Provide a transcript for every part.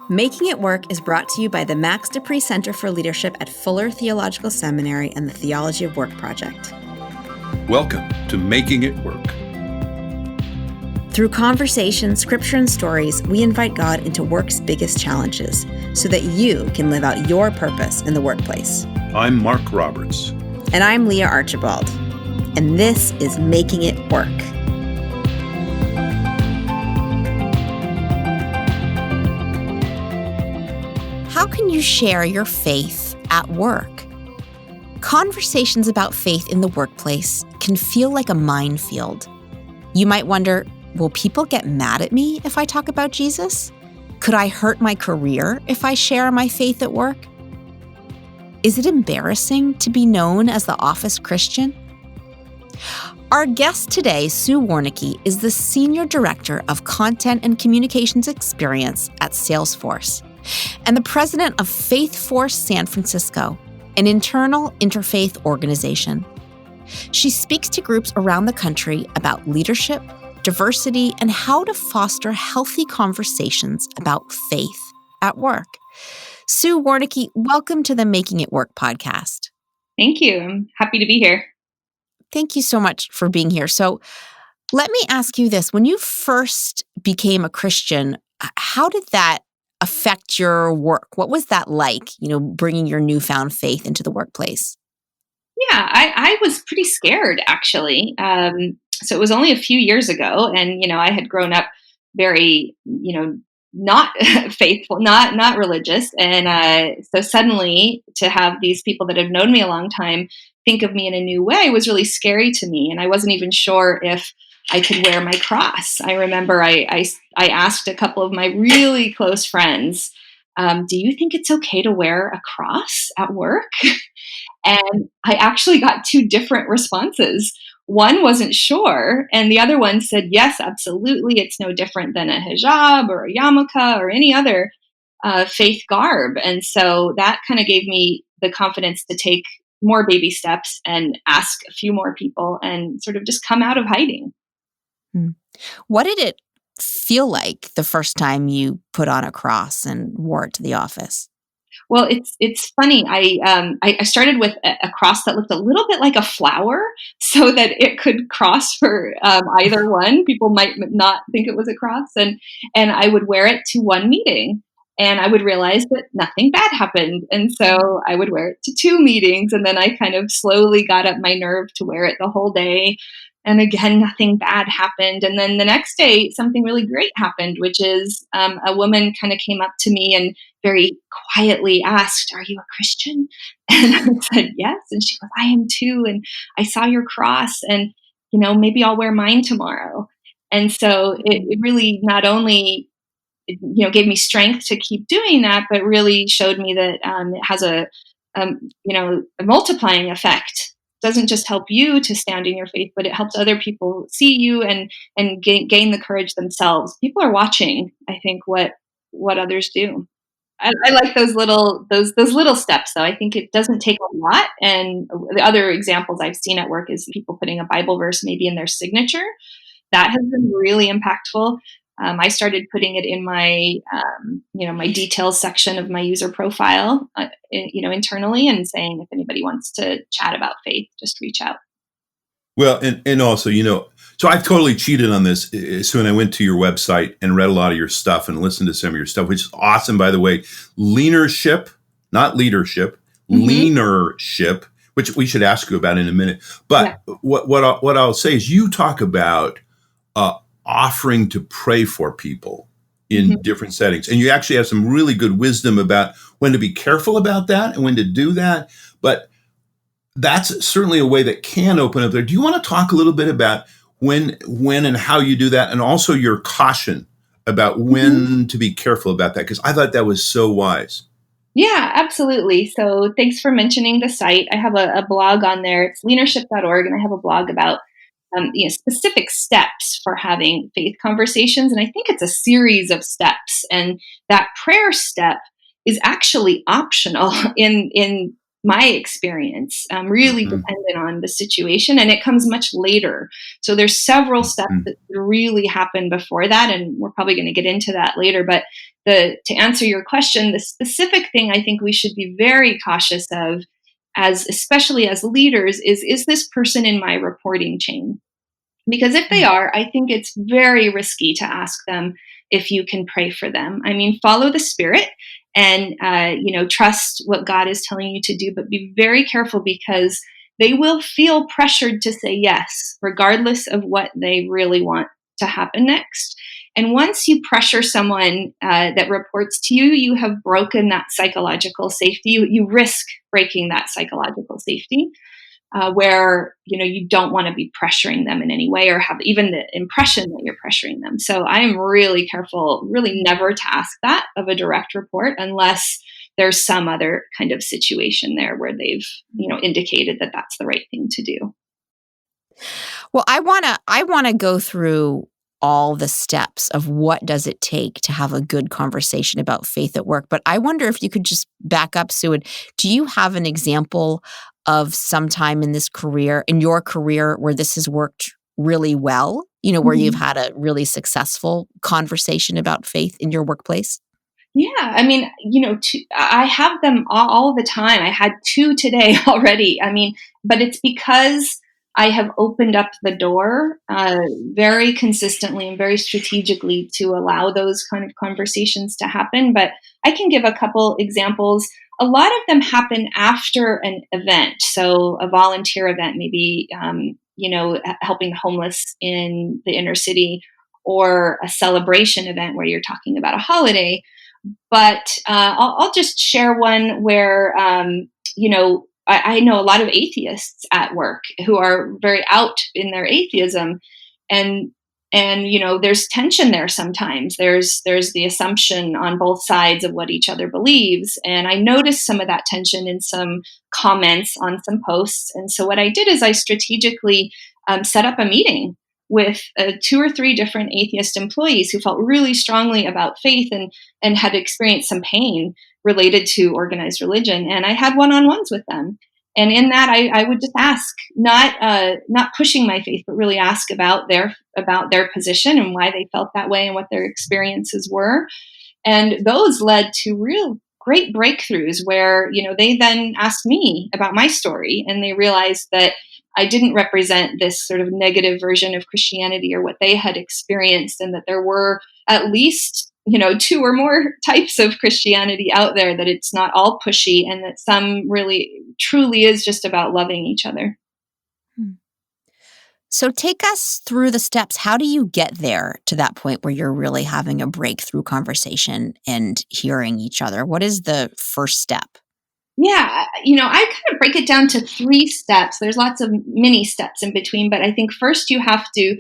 Making It Work is brought to you by the Max Dupree Center for Leadership at Fuller Theological Seminary and the Theology of Work Project. Welcome to Making It Work. Through conversation, scripture, and stories, we invite God into work's biggest challenges so that you can live out your purpose in the workplace. I'm Mark Roberts. And I'm Leah Archibald. And this is Making It Work. How can you share your faith at work? Conversations about faith in the workplace can feel like a minefield. You might wonder, will people get mad at me if I talk about Jesus? Could I hurt my career if I share my faith at work? Is it embarrassing to be known as the office Christian? Our guest today, Sue Warnke, is the Senior Director of Content and Communications Experience at Salesforce and the President of Faithforce San Francisco, an internal interfaith organization. She speaks to groups around the country about leadership, diversity, and how to foster healthy conversations about faith at work. Sue Warnke, welcome to the Making It Work podcast. Thank you. I'm happy to be here. Thank you so much for being here. So let me ask you this. When you first became a Christian, how did that affect your work? What was that like, bringing your newfound faith into the workplace? Yeah, I was pretty scared, actually. So it was only a few years ago, and, I had grown up very, not faithful, not religious. And so suddenly to have these people that have known me a long time think of me in a new way was really scary to me. And I wasn't even sure if I could wear my cross. I remember I asked a couple of my really close friends, do you think it's okay to wear a cross at work? And I actually got two different responses. One wasn't sure, and the other one said, yes, absolutely. It's no different than a hijab or a yarmulke or any other faith garb. And so that kind of gave me the confidence to take more baby steps and ask a few more people and sort of just come out of hiding. What did it feel like the first time you put on a cross and wore it to the office? Well, it's funny. I started with a cross that looked a little bit like a flower, so that it could cross for either one. People might not think it was a cross, and I would wear it to one meeting, and I would realize that nothing bad happened, and so I would wear it to two meetings, and then I kind of slowly got up my nerve to wear it the whole day. And again, nothing bad happened. And then the next day, something really great happened, which is a woman kind of came up to me and very quietly asked, "Are you a Christian?" And I said, "Yes." And she goes, "I am too. And I saw your cross, and, maybe I'll wear mine tomorrow." And so it really not only, gave me strength to keep doing that, but really showed me that it has a multiplying effect. Doesn't just help you to stand in your faith, but it helps other people see you and gain the courage themselves. People are watching, I think, what others do. I like those little steps, though. I think it doesn't take a lot. And the other examples I've seen at work is people putting a Bible verse maybe in their signature. That has been really impactful. I started putting it in my, my details section of my user profile, internally, and saying if anybody wants to chat about faith, just reach out. Well, and also, so I've totally cheated on this. So when I went to your website and read a lot of your stuff and listened to some of your stuff, which is awesome, by the way. Leanership, not leadership, leanership, which we should ask you about in a minute. But yeah. What I'll say is you talk about offering to pray for people in different settings. And you actually have some really good wisdom about when to be careful about that and when to do that. But that's certainly a way that can open up there. Do you want to talk a little bit about when and how you do that, and also your caution about when to be careful about that? Because I thought that was so wise. Yeah, absolutely. So thanks for mentioning the site. I have a blog on there. It's leanership.org, and I have a blog about specific steps for having faith conversations. And I think it's a series of steps. And that prayer step is actually optional in my experience, really Mhm. dependent on the situation, and it comes much later. So there's several steps Mhm. that really happen before that, and we're probably going to get into that later. But to answer your question, the specific thing I think we should be very cautious of, as especially as leaders, is this person in my reporting chain? Because if they are, I think it's very risky to ask them if you can pray for them. I mean, follow the Spirit and trust what God is telling you to do, but be very careful because they will feel pressured to say yes, regardless of what they really want to happen next. And once you pressure someone that reports to you, you have broken that psychological safety. You risk breaking that psychological safety where you don't want to be pressuring them in any way or have even the impression that you're pressuring them. So I am really careful, really never to ask that of a direct report unless there's some other kind of situation there where they've indicated that that's the right thing to do. Well, I wanna go through all the steps of what does it take to have a good conversation about faith at work, but I wonder if you could just back up, Sue, and do you have an example of some time in your career where this has worked really well? Where you've Mhm. had a really successful conversation about faith in your workplace? Yeah, I mean, I have them all the time. I had two today already. I mean, but it's because I have opened up the door very consistently and very strategically to allow those kind of conversations to happen. But I can give a couple examples. A lot of them happen after an event, so a volunteer event, maybe helping the homeless in the inner city, or a celebration event where you're talking about a holiday. But I'll just share one where, I know a lot of atheists at work who are very out in their atheism, and there's tension there sometimes. There's the assumption on both sides of what each other believes, and I noticed some of that tension in some comments on some posts. And so what I did is I strategically set up a meeting with two or three different atheist employees who felt really strongly about faith and had experienced some pain related to organized religion. And I had one-on-ones with them. And in that, I would just ask, not pushing my faith, but really ask about their position and why they felt that way and what their experiences were. And those led to real great breakthroughs where, they then asked me about my story and they realized that I didn't represent this sort of negative version of Christianity or what they had experienced, and that there were at least, two or more types of Christianity out there, that it's not all pushy and that some really truly is just about loving each other. Hmm. So take us through the steps. How do you get there to that point where you're really having a breakthrough conversation and hearing each other? What is the first step? Yeah, I kind of break it down to three steps. There's lots of mini steps in between, but I think first you have to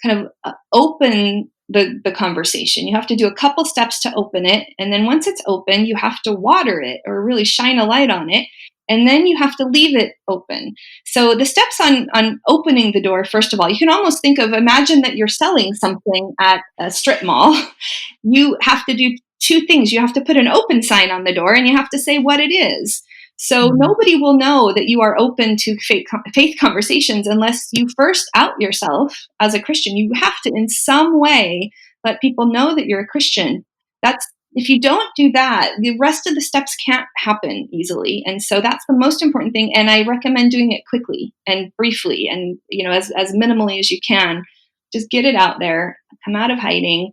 kind of open the conversation. You have to do a couple steps to open it, and then once it's open, you have to water it or really shine a light on it, and then you have to leave it open. So the steps on opening the door, first of all, you can almost imagine that you're selling something at a strip mall. You have to do two things. You have to put an open sign on the door and you have to say what it is. So Mhm. nobody will know that you are open to faith conversations unless you first out yourself as a Christian. You have to, in some way, let people know that you're a Christian. That's If you don't do that, the rest of the steps can't happen easily. And so that's the most important thing. And I recommend doing it quickly and briefly, and as minimally as you can. Just get it out there. Come out of hiding.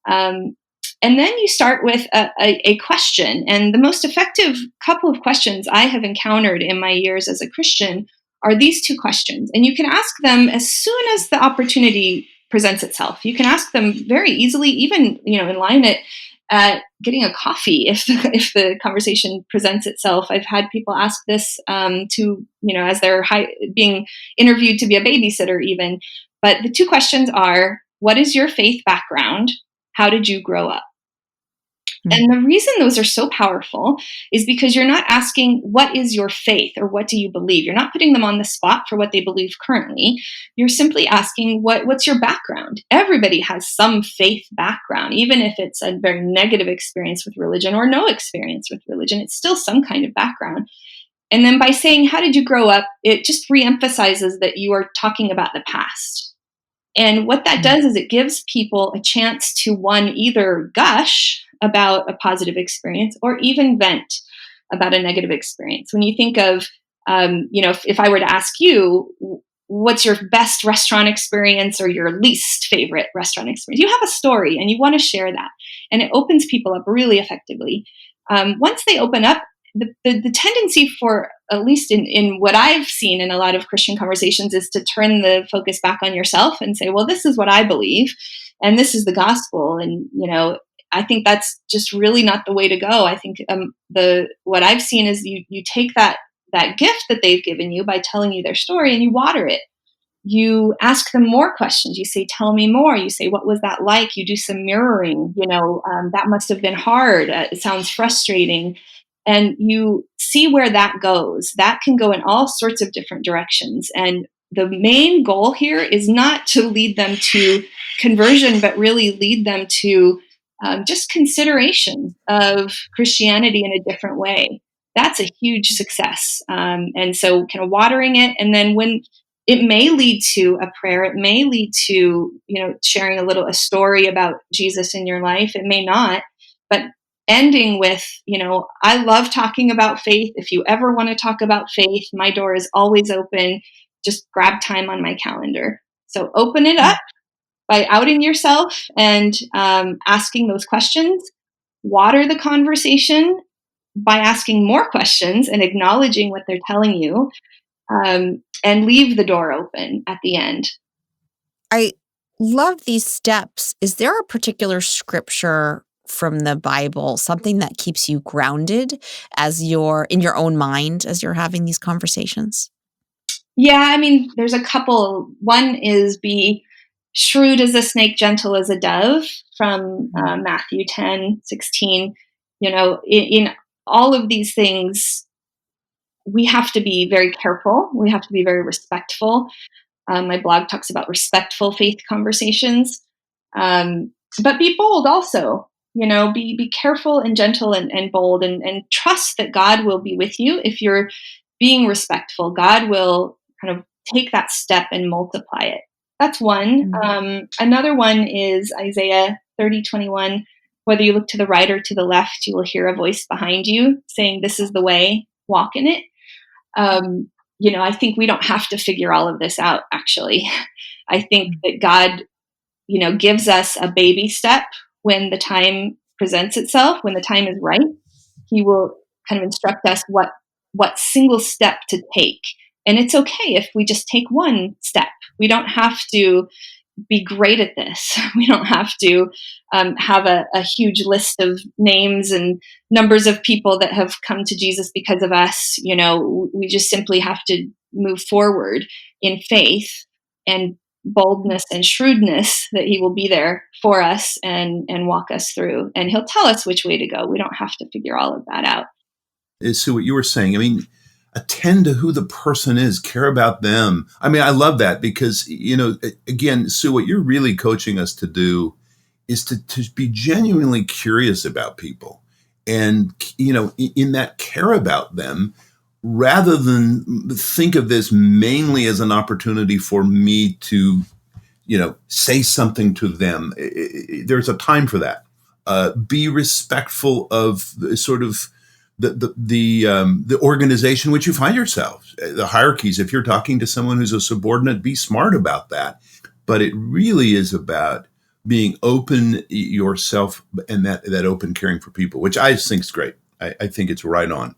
Um, and then you start with a question. And the most effective couple of questions I have encountered in my years as a Christian are these two questions. And you can ask them as soon as the opportunity presents itself. You can ask them very easily, even in line at getting a coffee if the conversation presents itself. I've had people ask this as they're being interviewed to be a babysitter even. But the two questions are, what is your faith background? How did you grow up? Mm. And the reason those are so powerful is because you're not asking, what is your faith or what do you believe? You're not putting them on the spot for what they believe currently. You're simply asking, what's your background? Everybody has some faith background, even if it's a very negative experience with religion or no experience with religion. It's still some kind of background. And then by saying, how did you grow up? It just reemphasizes that you are talking about the past. And what that does is it gives people a chance to, one, either gush about a positive experience or even vent about a negative experience. When you think of, if I were to ask you, what's your best restaurant experience or your least favorite restaurant experience? You have a story and you want to share that. And it opens people up really effectively. Once they open up, the tendency for, at least in what I've seen in a lot of Christian conversations, is to turn the focus back on yourself and say, well, this is what I believe and this is the gospel. And, I think that's just really not the way to go. I think what I've seen is you take that gift that they've given you by telling you their story and you water it. You ask them more questions. You say, tell me more. You say, what was that like? You do some mirroring. That must have been hard. It sounds frustrating. And you see where that goes. That can go in all sorts of different directions. And the main goal here is not to lead them to conversion, but really lead them to just consideration of Christianity in a different way. That's a huge success. And so kind of watering it. And then when it may lead to a prayer, it may lead to, sharing a story about Jesus in your life. It may not, but ending with, I love talking about faith. If you ever want to talk about faith, my door is always open. Just grab time on my calendar. So open it up by outing yourself and asking those questions. Water the conversation by asking more questions and acknowledging what they're telling you, and leave the door open at the end. I love these steps. Is there a particular scripture from the Bible, something that keeps you grounded as you're in your own mind as you're having these conversations? Yeah, there's a couple. One is be shrewd as a snake, gentle as a dove, from Matthew 10:16. In all of these things, we have to be very careful. We have to be very respectful. My blog talks about respectful faith conversations. But be bold also. Be careful and gentle and bold, and trust that God will be with you. If you're being respectful, God will kind of take that step and multiply it. That's one. Another one is Isaiah 30:21. Whether you look to the right or to the left, you will hear a voice behind you saying, this is the way, walk in it. I think we don't have to figure all of this out, actually. I think that God, gives us a baby step when the time presents itself, when the time is right. He will kind of instruct us what single step to take. And it's okay if we just take one step. We don't have to be great at this. We don't have to have a huge list of names and numbers of people that have come to Jesus because of us. We just simply have to move forward in faith and boldness and shrewdness that he will be there for us and walk us through. And he'll tell us which way to go. We don't have to figure all of that out. So what you were saying, attend to who the person is, care about them. I love that because, again, Sue, what you're really coaching us to do is to be genuinely curious about people and, in that care about them, rather than think of this mainly as an opportunity for me to, say something to them. There's a time for that. Be respectful of sort of the organization in which you find yourself, the hierarchies. If you're talking to someone who's a subordinate, be smart about that. But it really is about being open yourself and that open caring for people, which I think is great. I think it's right on.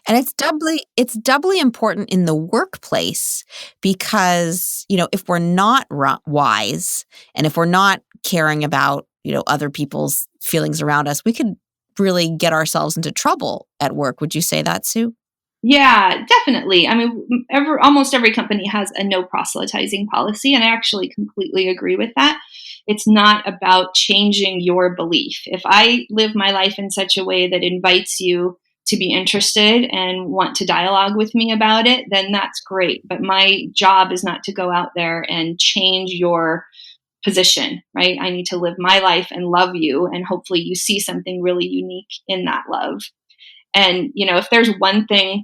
And it's doubly important in the workplace because, if we're not wise and if we're not caring about, other people's feelings around us, we could really get ourselves into trouble at work. Would you say that, Sue? Yeah, definitely. Almost every company has a no proselytizing policy, and I actually completely agree with that. It's not about changing your belief. If I live my life in such a way that invites you to be interested and want to dialogue with me about it, then that's great. But my job is not to go out there and change your position, right? I need to live my life and love you, and hopefully you see something really unique in that love. And, if there's one thing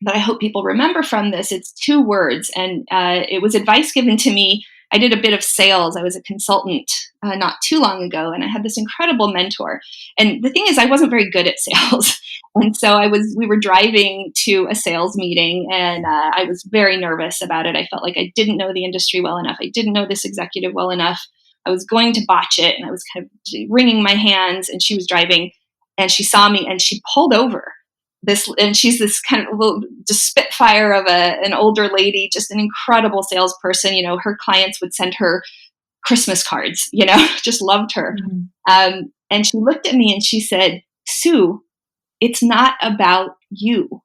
that I hope people remember from this. It's 2 words, and it was advice given to me. I did a bit of sales. I was a consultant not too long ago, and I had this incredible mentor. And the thing is, I wasn't very good at sales, and so we were driving to a sales meeting, and I was very nervous about it. I felt like I didn't know the industry well enough. I didn't know this executive well enough. I was going to botch it, and I was kind of wringing my hands. And she was driving, and she saw me, and she pulled over. And she's this kind of little just spitfire of an older lady, just an incredible salesperson. Her clients would send her Christmas cards, just loved her. Mm-hmm. And she looked at me and she said, "Sue, it's not about you."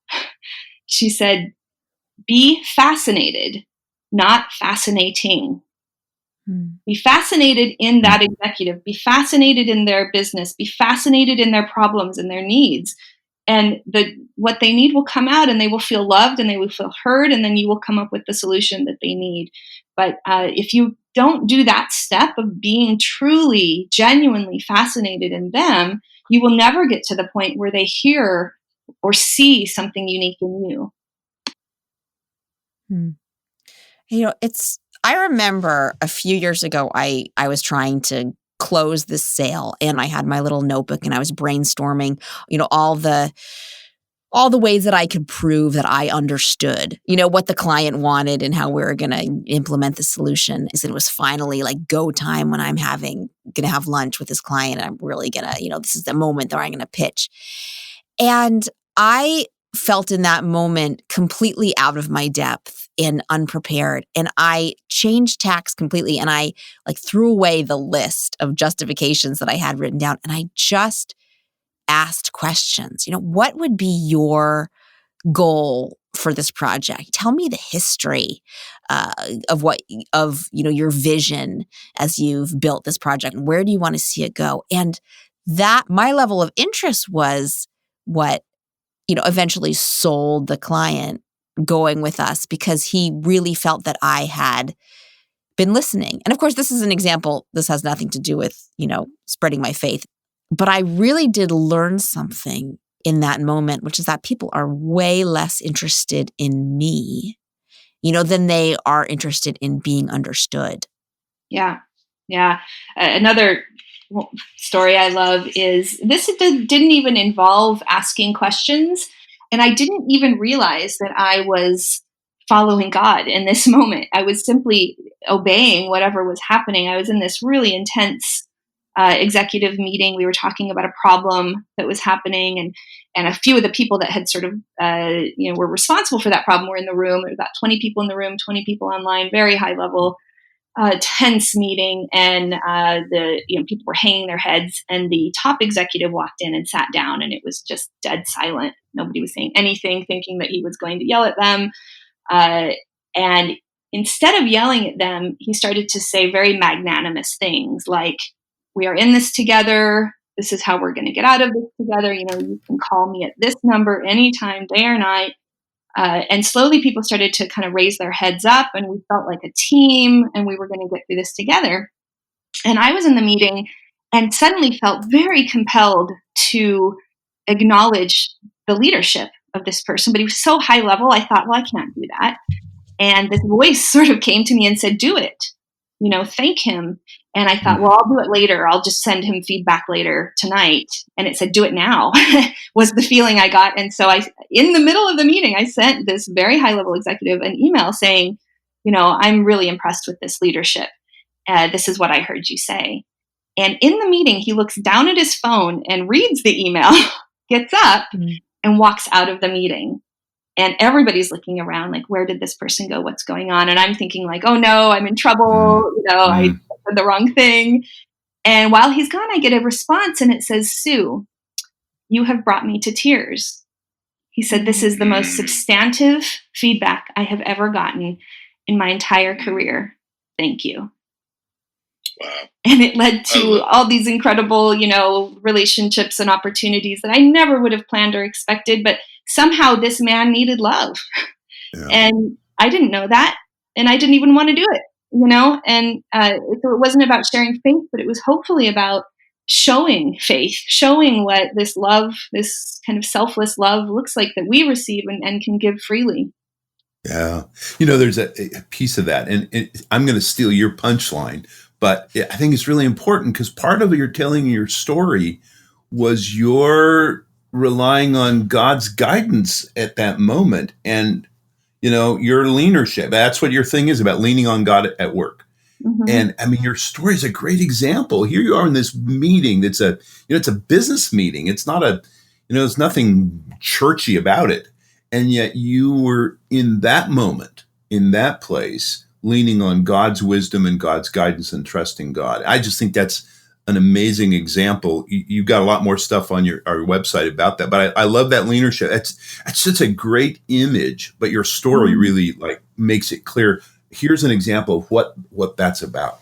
She said, "Be fascinated, not fascinating." Be fascinated in that executive, be fascinated in their business, be fascinated in their problems and their needs. And what they need will come out, and they will feel loved, and they will feel heard, and then you will come up with the solution that they need. But if you don't do that step of being truly, genuinely fascinated in them, you will never get to the point where they hear or see something unique in you. I remember a few years ago, I was trying to close this sale, and I had my little notebook, and I was brainstorming, all the ways that I could prove that I understood, what the client wanted and how we were going to implement the solution. And it was finally like go time when I'm going to have lunch with this client, and I'm really going to, this is the moment that I'm going to pitch. And I felt in that moment completely out of my depth and unprepared. And I changed tacks completely. And I threw away the list of justifications that I had written down. And I just asked questions. What would be your goal for this project? Tell me the history of your vision as you've built this project. Where do you want to see it go? And that my level of interest was what eventually sold the client going with us, because he really felt that I had been listening. And of course, this is an example. This has nothing to do with, spreading my faith. But I really did learn something in that moment, which is that people are way less interested in me, than they are interested in being understood. Yeah. Yeah. Another story I love is this didn't even involve asking questions. And I didn't even realize that I was following God in this moment. I was simply obeying whatever was happening. I was in this really intense executive meeting. We were talking about a problem that was happening, and a few of the people that had sort of, were responsible for that problem were in the room. There were about 20 people in the room, 20 people online, very high level, tense meeting. And people were hanging their heads, and the top executive walked in and sat down, and it was just dead silent. Nobody was saying anything, thinking that he was going to yell at them. And instead of yelling at them, he started to say very magnanimous things like, "We are in this together. This is how we're going to get out of this together. You can call me at this number anytime, day or night." And slowly people started to kind of raise their heads up, and we felt like a team, and we were going to get through this together. And I was in the meeting and suddenly felt very compelled to acknowledge the leadership of this person. But he was so high level, I thought, well, I can't do that. And this voice sort of came to me and said, "Do it, thank him." And I thought, well, I'll do it later. I'll just send him feedback later tonight. And it said, "Do it now," was the feeling I got. And so in the middle of the meeting, I sent this very high level executive an email saying, "I'm really impressed with this leadership. This is what I heard you say." And in the meeting, he looks down at his phone and reads the email, gets up, and walks out of the meeting. And everybody's looking around like, where did this person go? What's going on? And I'm thinking like, oh no, I'm in trouble. I said the wrong thing. And while he's gone, I get a response, and it says, "Sue, you have brought me to tears." He said, "This is the most substantive feedback I have ever gotten in my entire career. Thank you." Wow. And it led to all these incredible, relationships and opportunities that I never would have planned or expected. But somehow this man needed love. Yeah. And I didn't know that. And I didn't even want to do it, And so it wasn't about sharing faith, but it was hopefully about showing faith, showing what this love, this kind of selfless love looks like that we receive and can give freely. Yeah. There's a piece of that. And I'm going to steal your punchline, but I think it's really important because part of your telling your story was your relying on God's guidance at that moment. And, your leadership. That's what your thing is about, leaning on God at work. Mm-hmm. And I mean, your story is a great example. Here you are in this meeting. It's a business meeting. It's not there's nothing churchy about it. And yet you were in that moment, in that place, leaning on God's wisdom and God's guidance and trusting God. I just think that's an amazing example. You've got a lot more stuff on our website about that, but I love that leadership. That's such a great image, but your story really makes it clear. Here's an example of what that's about.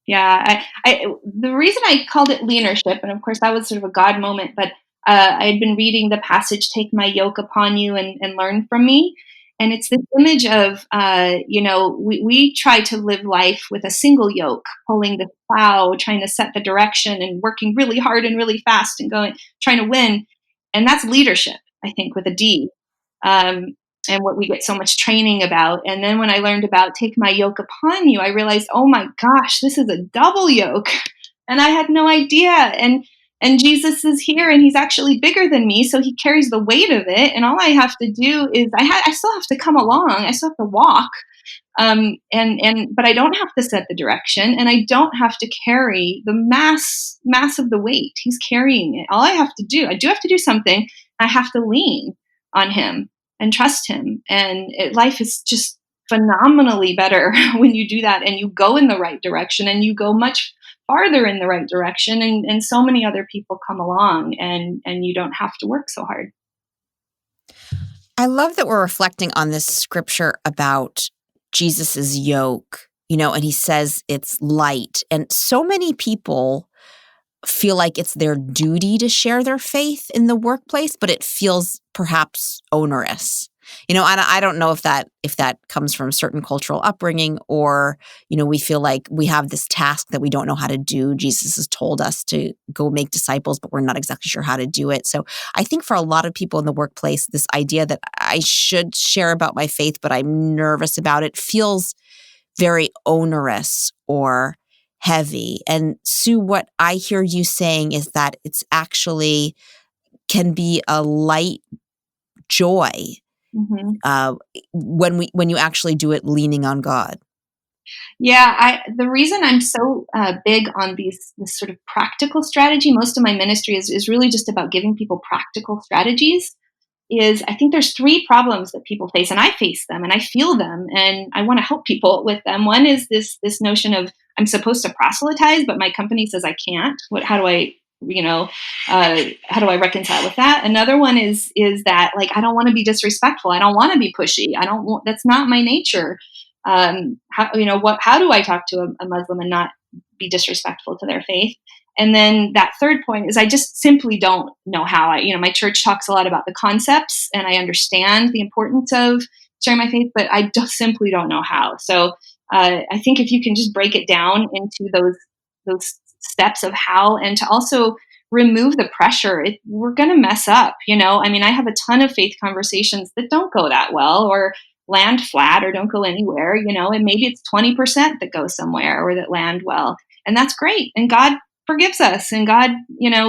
Yeah, the reason I called it leadership, and of course that was sort of a God moment, but I had been reading the passage, "Take my yoke upon you and learn from me," and it's this image of, we try to live life with a single yoke, pulling the plow, trying to set the direction, and working really hard and really fast and trying to win, and that's leadership, I think, with a D. Um, and what we get so much training about. And then when I learned about "Take my yoke upon you," I realized, oh my gosh, this is a double yoke. And I had no idea. And Jesus is here and he's actually bigger than me. So he carries the weight of it. And all I have to do is I still have to come along. I still have to walk. But I don't have to set the direction and I don't have to carry the mass of the weight. He's carrying it. All I have to do, I do have to do something. I have to lean on him and trust him. And life is just phenomenally better when you do that and you go in the right direction and you go much farther in the right direction. And so many other people come along and you don't have to work so hard. I love that we're reflecting on this scripture about Jesus's yoke, and he says it's light. And so many people feel like it's their duty to share their faith in the workplace, but it feels perhaps onerous. I don't know if that comes from certain cultural upbringing or, we feel like we have this task that we don't know how to do. Jesus has told us to go make disciples, but we're not exactly sure how to do it. So I think for a lot of people in the workplace, this idea that I should share about my faith, but I'm nervous about it, feels very onerous or heavy. And Sue, what I hear you saying is that it's actually can be a light joy when you actually do it leaning on God. Yeah, the reason I'm so big on this sort of practical strategy, most of my ministry is really just about giving people practical strategies, is I think there's three problems that people face, and I face them, and I feel them, and I want to help people with them. One is this notion of I'm supposed to proselytize, but my company says I can't. How do I reconcile with that? Another one is that I don't want to be disrespectful. I don't want to be pushy. That's not my nature. How do I talk to a Muslim and not be disrespectful to their faith? And then that third point is I just simply don't know how. My church talks a lot about the concepts and I understand the importance of sharing my faith, but I just simply don't know how. So I think if you can just break it down into those steps of how, and to also remove the pressure, we're going to mess up. I have a ton of faith conversations that don't go that well or land flat or don't go anywhere, and maybe it's 20% that go somewhere or that land well. And that's great. And God forgives us and God,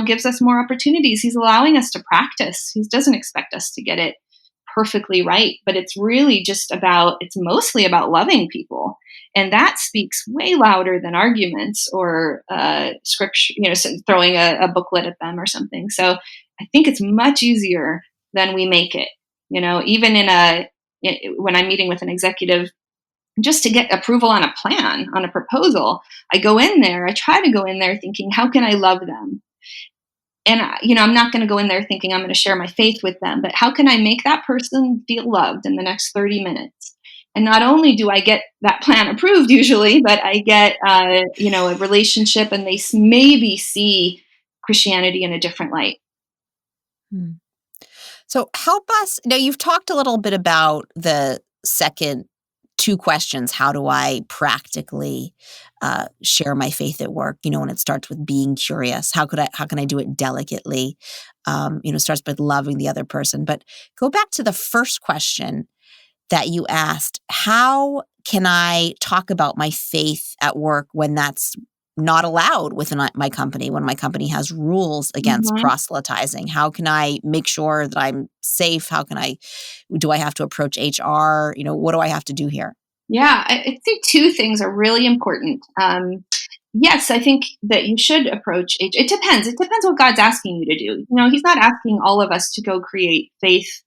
gives us more opportunities. He's allowing us to practice. He doesn't expect us to get it perfectly right, but it's mostly about loving people. And that speaks way louder than arguments or scripture, throwing a booklet at them or something. So I think it's much easier than we make it, even when I'm meeting with an executive, just to get approval on a plan, on a proposal, I try to go in there thinking, how can I love them? And, I'm not going to go in there thinking I'm going to share my faith with them, but how can I make that person feel loved in the next 30 minutes? And not only do I get that plan approved usually, but I get, a relationship and they maybe see Christianity in a different light. So help us. Now, you've talked a little bit about the second two questions. How do I practically share my faith at work? And it starts with being curious. How can I do it delicately? Starts with loving the other person. But go back to the first question that you asked. How can I talk about my faith at work when that's not allowed within my company, when my company has rules against proselytizing? How can I make sure that I'm safe? Do I have to approach HR? What do I have to do here? Yeah, I think two things are really important. Yes, I think that you should approach it. It depends. It depends what God's asking you to do. He's not asking all of us to go create faith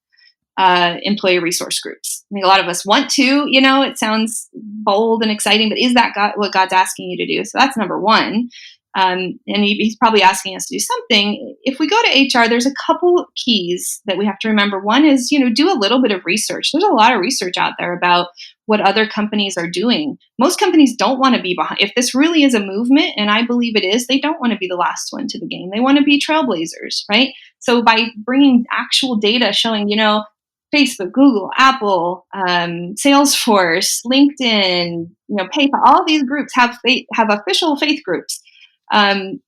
employee resource groups. I think a lot of us want to, it sounds bold and exciting, but is that what God's asking you to do? So that's number one. And he's probably asking us to do something. If we go to HR, there's a couple keys that we have to remember. One is, do a little bit of research. There's a lot of research out there about what other companies are doing. Most companies don't want to be behind. If this really is a movement, and I believe it is, they don't want to be the last one to the game. They want to be trailblazers, right? So by bringing actual data showing, Facebook, Google, Apple, Salesforce, LinkedIn, PayPal, all these groups have official faith groups. Why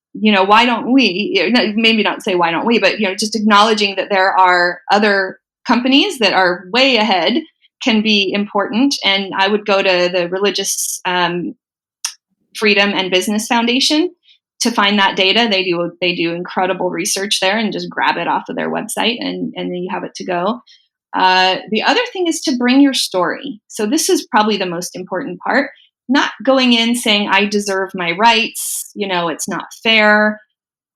don't we, maybe not say why don't we, but, just acknowledging that there are other companies that are way ahead can be important. And I would go to the Religious Freedom and Business Foundation to find that data. They do incredible research there, and just grab it off of their website, and then you have it to go. The other thing is to bring your story. So this is probably the most important part. Not going in saying, I deserve my rights, it's not fair.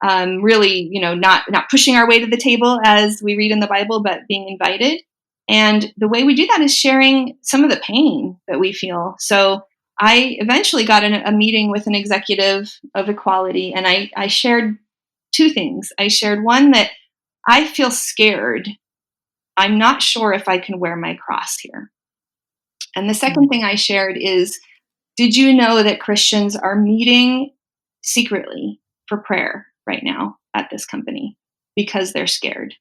Really, not pushing our way to the table as we read in the Bible, but being invited. And the way we do that is sharing some of the pain that we feel. So I eventually got in a meeting with an executive of equality, and I shared two things. I shared one, that I feel scared. I'm not sure if I can wear my cross here. And the second thing I shared is, did you know that Christians are meeting secretly for prayer right now at this company because they're scared?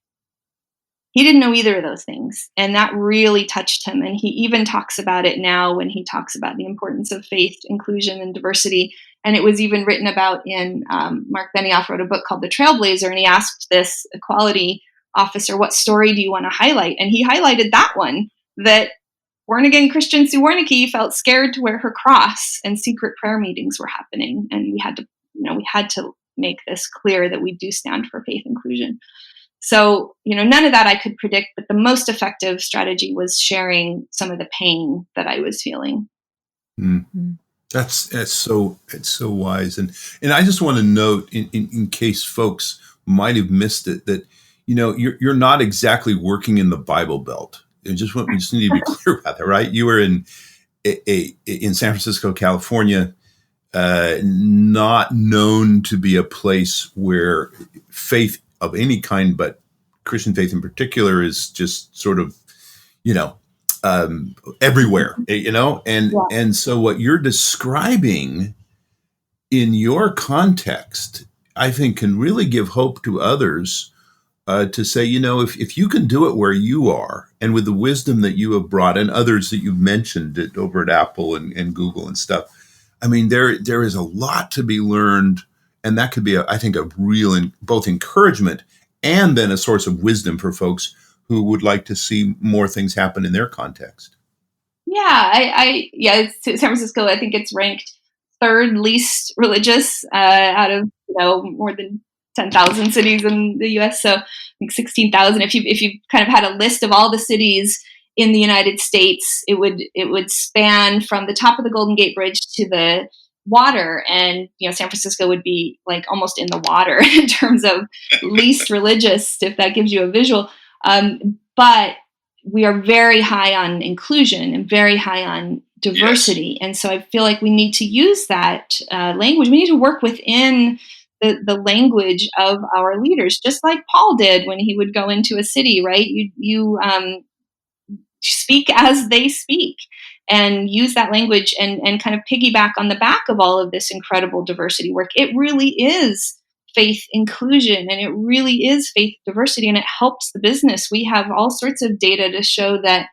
He didn't know either of those things, and that really touched him. And he even talks about it now when he talks about the importance of faith, inclusion, and diversity. And it was even written about in Mark Benioff wrote a book called The Trailblazer, and he asked this equality officer, what story do you want to highlight? And he highlighted that one, that born-again Christian Sue Warnke felt scared to wear her cross, and secret prayer meetings were happening. And we had to make this clear that we do stand for faith inclusion. So, none of that I could predict, but the most effective strategy was sharing some of the pain that I was feeling. Mm-hmm. It's so wise. And I just want to note, in case folks might have missed it, that, you're not exactly working in the Bible Belt. We just need to be clear about that, right? You were in San Francisco, California, not known to be a place where faith of any kind, but Christian faith in particular, is just sort of, everywhere, and so what you're describing in your context, I think, can really give hope to others, to say, if you can do it where you are, and with the wisdom that you have brought, and others that you've mentioned it over at Apple and Google and stuff, I mean, there is a lot to be learned. And that could be, I think, a real both encouragement and then a source of wisdom for folks who would like to see more things happen in their context. Yeah, San Francisco, I think it's ranked third least religious out of more than 10,000 cities in the U.S. So I think 16,000. If you kind of had a list of all the cities in the United States, it would span from the top of the Golden Gate Bridge to the water, and San Francisco would be like almost in the water in terms of least religious, if that gives you a visual. But we are very high on inclusion and very high on diversity, and so I feel like we need to use that language. We need to work within the language of our leaders, just like Paul did when he would go into a city. Right? You speak as they speak, and use that language and kind of piggyback on the back of all of this incredible diversity work. It really is faith inclusion, and it really is faith diversity, and it helps the business. We have all sorts of data to show that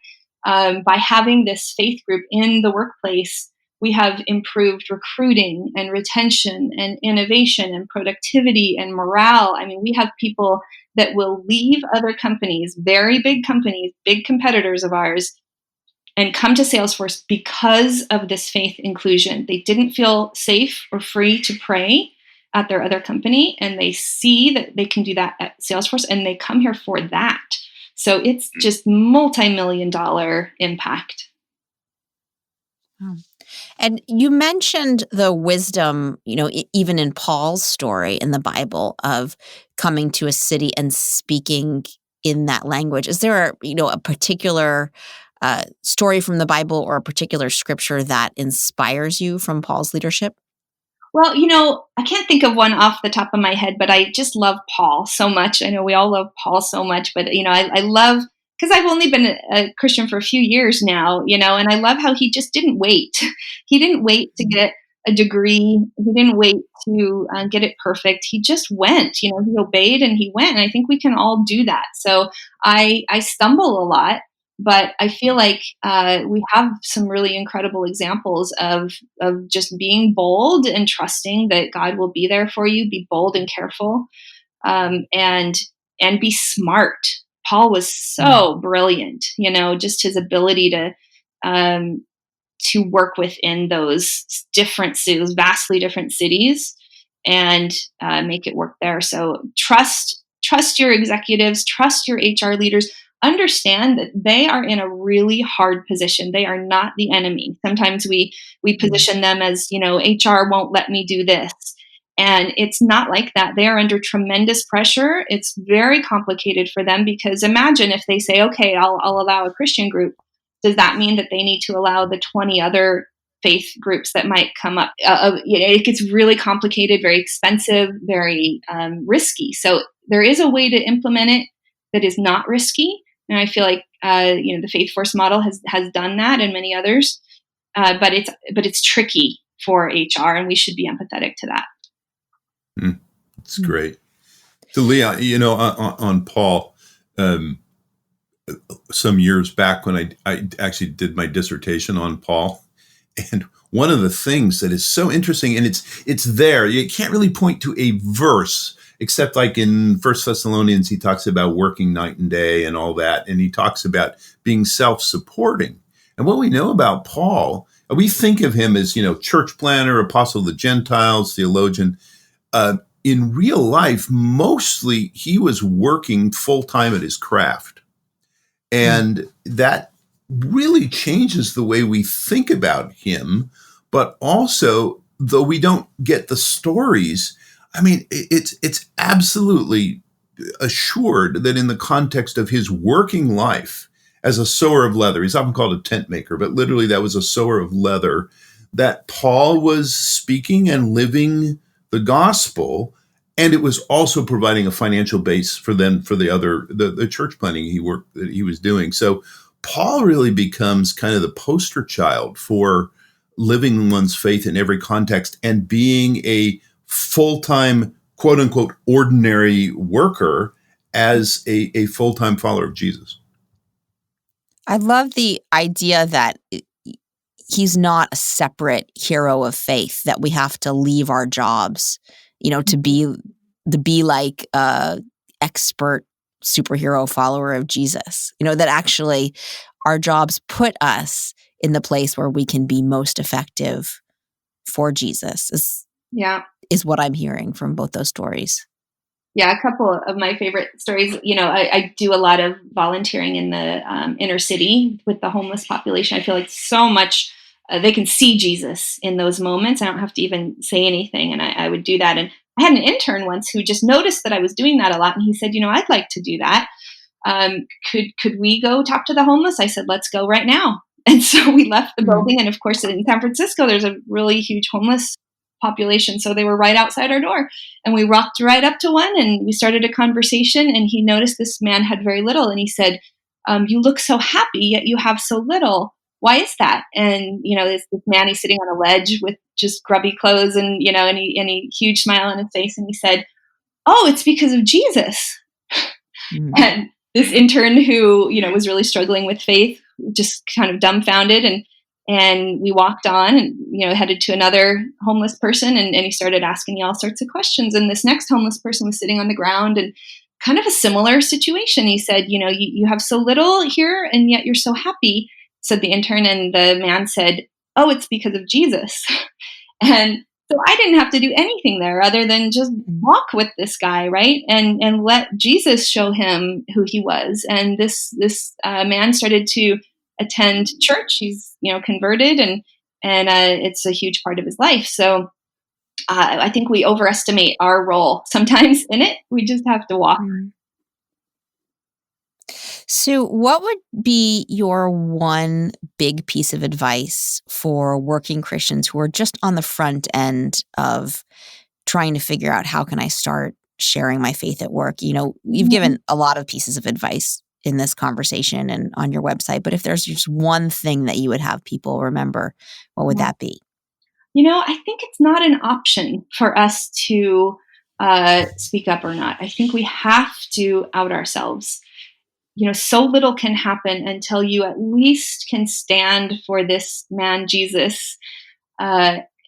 By having this faith group in the workplace, we have improved recruiting and retention and innovation and productivity and morale. I mean, we have people that will leave other companies, very big companies, big competitors of ours, and come to Salesforce because of this faith inclusion. They didn't feel safe or free to pray at their other company, and they see that they can do that at Salesforce, and they come here for that. So it's just multi-million-dollar impact. And you mentioned the wisdom, even in Paul's story in the Bible of coming to a city and speaking in that language. Is there a particular story from the Bible or a particular scripture that inspires you from Paul's leadership? Well, I can't think of one off the top of my head, but I just love Paul so much. I know we all love Paul so much, but, I love, because I've only been a Christian for a few years now, and I love how he just didn't wait. He didn't wait to get a degree. He didn't wait to get it perfect. He just went, he obeyed and he went. And I think we can all do that. So I stumble a lot. But I feel like we have some really incredible examples of just being bold and trusting that God will be there for you. Be bold and careful, and be smart. Paul was so brilliant, just his ability to work within those vastly different cities and make it work there. So trust your executives, trust your HR leaders. Understand that they are in a really hard position. They are not the enemy. Sometimes we position them as, HR won't let me do this. And it's not like that. They are under tremendous pressure. It's very complicated for them because imagine if they say, okay, I'll allow a Christian group. Does that mean that they need to allow the 20 other faith groups that might come up? It gets really complicated, very expensive, very risky. So there is a way to implement it that is not risky. And I feel like the Faithforce model has done that, and many others. But it's tricky for HR, and we should be empathetic to that. That's great. So, Leah, on Paul, some years back when I actually did my dissertation on Paul, and one of the things that is so interesting, and it's there, you can't really point to a verse. Except like in 1 Thessalonians, he talks about working night and day and all that. And he talks about being self-supporting. And what we know about Paul, we think of him as, church planner, apostle of the Gentiles, theologian. In real life, mostly he was working full-time at his craft. And that really changes the way we think about him. But also, though we don't get the stories, I mean, it's absolutely assured that in the context of his working life as a sewer of leather, he's often called a tent maker, but literally that was a sewer of leather, that Paul was speaking and living the gospel, and it was also providing a financial base for the church planning that he was doing. So Paul really becomes kind of the poster child for living one's faith in every context and being a full-time, quote unquote, ordinary worker as a full-time follower of Jesus. I love the idea that he's not a separate hero of faith, that we have to leave our jobs, to be like a expert superhero follower of Jesus, that actually our jobs put us in the place where we can be most effective for Jesus is what I'm hearing from both those stories. Yeah, a couple of my favorite stories. I do a lot of volunteering in the inner city with the homeless population. I feel like so much they can see Jesus in those moments. I don't have to even say anything, and I would do that. And I had an intern once who just noticed that I was doing that a lot, and he said, I'd like to do that. Could we go talk to the homeless? I said, let's go right now. And so we left the building, and of course in San Francisco, there's a really huge homeless population. So they were right outside our door, and we walked right up to one and we started a conversation, and he noticed this man had very little. And he said, you look so happy, yet you have so little. Why is that? And, this man, he's sitting on a ledge with just grubby clothes and, any huge smile on his face. And he said, oh, it's because of Jesus. And this intern who, was really struggling with faith just kind of dumbfounded. And we walked on and, headed to another homeless person, and he started asking me all sorts of questions. And this next homeless person was sitting on the ground, and kind of a similar situation. He said, you have so little here and yet you're so happy, said the intern. And the man said, oh, it's because of Jesus. And so I didn't have to do anything there other than just walk with this guy, right? And let Jesus show him who he was. And this man started to attend church. He's converted, and it's a huge part of his life. So I think we overestimate our role sometimes in it. We just have to walk. So what would be your one big piece of advice for working Christians who are just on the front end of trying to figure out, how can I start sharing my faith at work? You've given a lot of pieces of advice in this conversation and on your website, but if there's just one thing that you would have people remember, what would that be? I think it's not an option for us to speak up or not. I think we have to out ourselves. So little can happen until you at least can stand for this man, Jesus,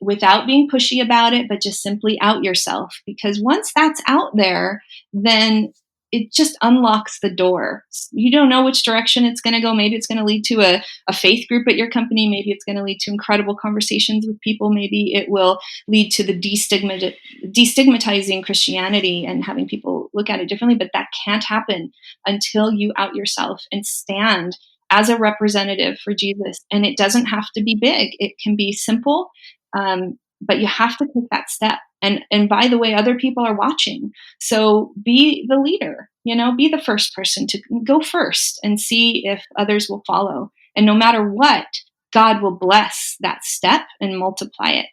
without being pushy about it, but just simply out yourself. Because once that's out there, then it just unlocks the door. You don't know which direction it's going to go. Maybe it's going to lead to a faith group at your company. Maybe it's going to lead to incredible conversations with people. Maybe it will lead to the destigmatizing Christianity and having people look at it differently. But that can't happen until you out yourself and stand as a representative for Jesus. And it doesn't have to be big. It can be simple, but you have to take that step. And by the way, other people are watching. So be the leader, be the first person to go first and see if others will follow. And no matter what, God will bless that step and multiply it.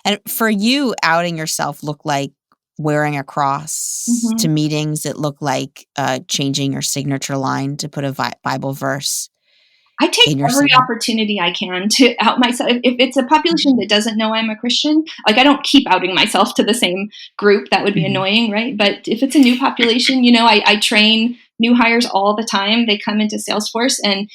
And for you, outing yourself look like wearing a cross to meetings. It looked like changing your signature line to put a Bible verse. I take every opportunity I can to out myself. If it's a population that doesn't know I'm a Christian, like I don't keep outing myself to the same group. That would be annoying, right? But if it's a new population, I train new hires all the time. They come into Salesforce, and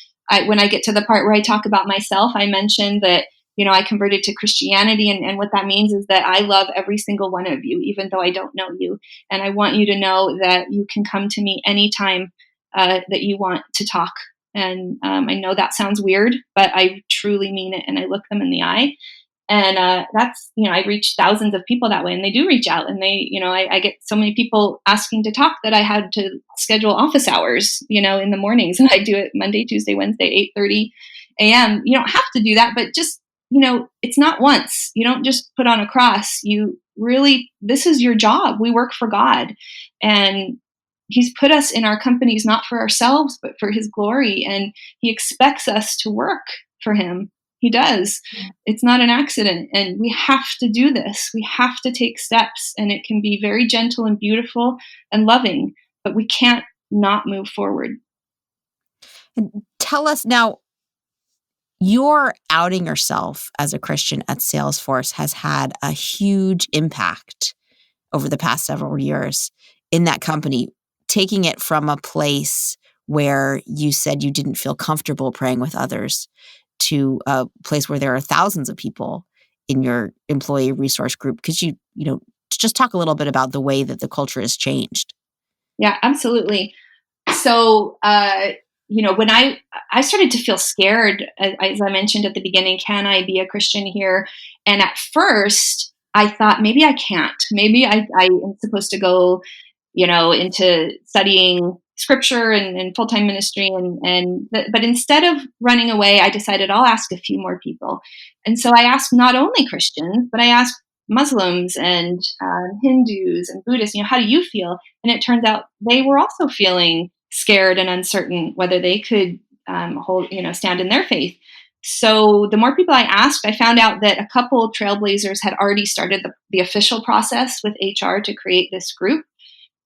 when I get to the part where I talk about myself, I mention that, I converted to Christianity. And what that means is that I love every single one of you, even though I don't know you. And I want you to know that you can come to me anytime that you want to talk. And I know that sounds weird, but I truly mean it. And I look them in the eye. And that's, I reach thousands of people that way. And they do reach out. And they, I get so many people asking to talk that I had to schedule office hours, in the mornings. And I do it Monday, Tuesday, Wednesday, 8:30 a.m. You don't have to do that, but just, it's not once. You don't just put on a cross. You really, this is your job. We work for God. And He's put us in our companies not for ourselves, but for His glory. And He expects us to work for Him. He does. It's not an accident. And we have to do this. We have to take steps. And it can be very gentle and beautiful and loving, but we can't not move forward. And tell us now, your outing yourself as a Christian at Salesforce has had a huge impact over the past several years in that company, taking it from a place where you said you didn't feel comfortable praying with others to a place where there are thousands of people in your employee resource group. Could you just talk a little bit about the way that the culture has changed? Yeah, absolutely. So, when I started to feel scared, as I mentioned at the beginning, can I be a Christian here? And at first I thought, maybe I can't. Maybe I am supposed to go, into studying scripture and full-time ministry. But instead of running away, I decided I'll ask a few more people. And so I asked not only Christians, but I asked Muslims and Hindus and Buddhists, how do you feel? And it turns out they were also feeling scared and uncertain whether they could stand in their faith. So the more people I asked, I found out that a couple trailblazers had already started the official process with HR to create this group.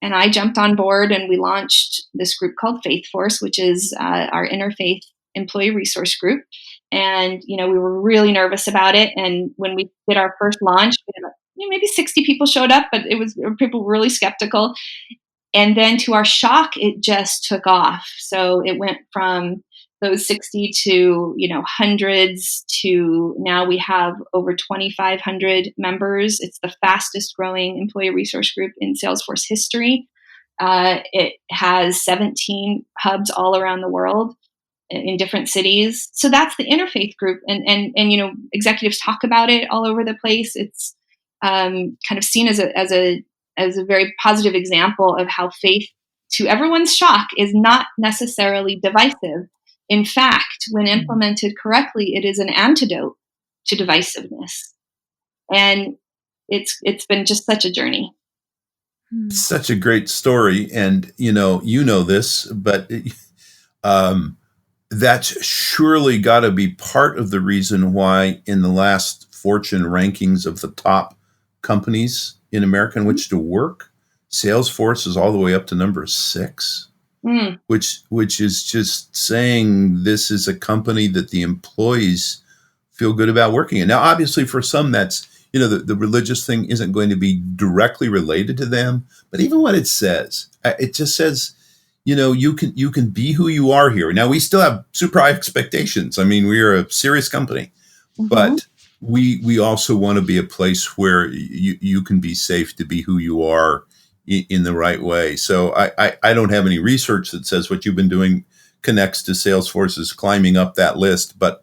And I jumped on board and we launched this group called Faithforce, which is our interfaith employee resource group. And, we were really nervous about it. And when we did our first launch, maybe 60 people showed up, but people were really skeptical. And then to our shock, it just took off. So it went from those 60 to, hundreds, to now we have over 2,500 members. It's the fastest growing employee resource group in Salesforce history. It has 17 hubs all around the world in different cities. So that's the interfaith group. And executives talk about it all over the place. It's kind of seen as a very positive example of how faith, to everyone's shock, is not necessarily divisive. In fact, when implemented correctly, it is an antidote to divisiveness. And it's been just such a journey. Such a great story. And, you know this, but that's surely got to be part of the reason why in the last Fortune rankings of the top companies in America in which to work, Salesforce is all the way up to number 6. Which is just saying this is a company that the employees feel good about working in. Now, obviously, for some, that's, the religious thing isn't going to be directly related to them. But even what it just says, you can be who you are here. Now, we still have super high expectations. I mean, we are a serious company, but we also want to be a place where you can be safe to be who you are in the right way. So I don't have any research that says what you've been doing connects to Salesforce's climbing up that list, but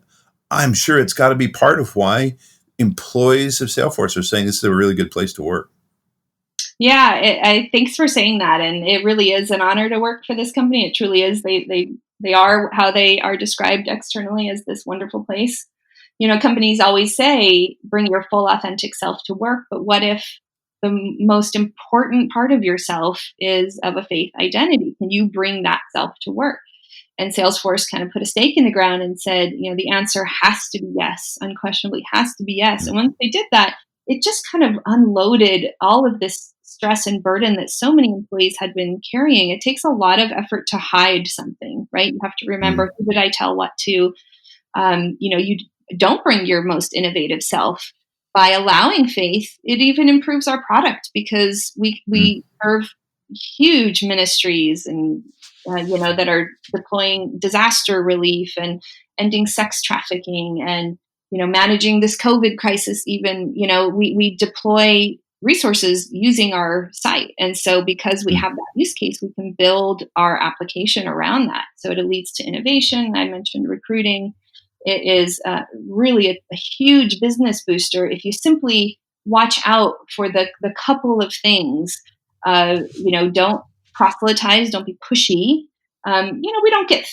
I'm sure it's got to be part of why employees of Salesforce are saying this is a really good place to work. Yeah, thanks for saying that. And it really is an honor to work for this company. It truly is. They are how they are described externally as this wonderful place. Companies always say, bring your full authentic self to work, but what if the most important part of yourself is of a faith identity? Can you bring that self to work? And Salesforce kind of put a stake in the ground and said, the answer has to be yes, unquestionably has to be yes. And once they did that, it just kind of unloaded all of this stress and burden that so many employees had been carrying. It takes a lot of effort to hide something, right? You have to remember, who did I tell what to? You don't bring your most innovative self. By allowing faith, it even improves our product, because we serve huge ministries and that are deploying disaster relief and ending sex trafficking and managing this COVID crisis. Even we deploy resources using our site, and so because we have that use case, we can build our application around that. So it leads to innovation. I mentioned recruiting. It is really a huge business booster if you simply watch out for the couple of things. Don't proselytize, don't be pushy. We don't get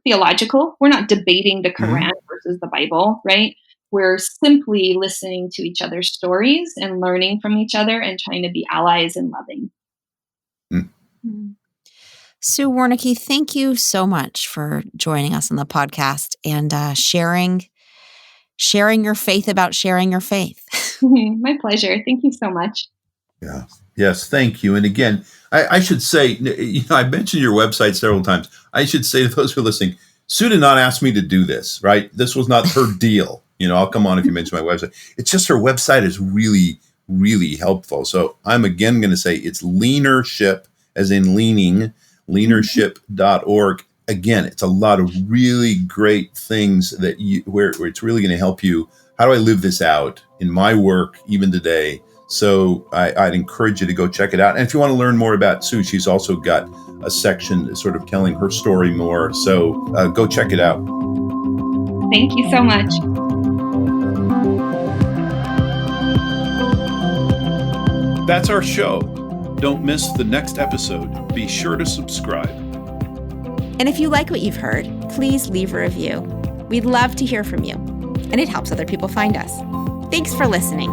theological. We're not debating the Quran versus the Bible, right? We're simply listening to each other's stories and learning from each other and trying to be allies and loving. Sue Warnke, thank you so much for joining us on the podcast and sharing your faith about sharing your faith. My pleasure. Thank you so much. Yeah. Yes, thank you. And again, I should say, I mentioned your website several times. I should say to those who are listening, Sue did not ask me to do this, right? This was not her deal. I'll come on if you mention my website. It's just her website is really, really helpful. So I'm again going to say it's leanership, as in leaning, leanership.org. Again, it's a lot of really great things that where it's really going to help you. How do I live this out in my work, even today? So I'd encourage you to go check it out. And if you want to learn more about Sue, she's also got a section sort of telling her story more. So go check it out. Thank you so much. That's our show. Don't miss the next episode. Be sure to subscribe. And if you like what you've heard, please leave a review. We'd love to hear from you, and it helps other people find us. Thanks for listening.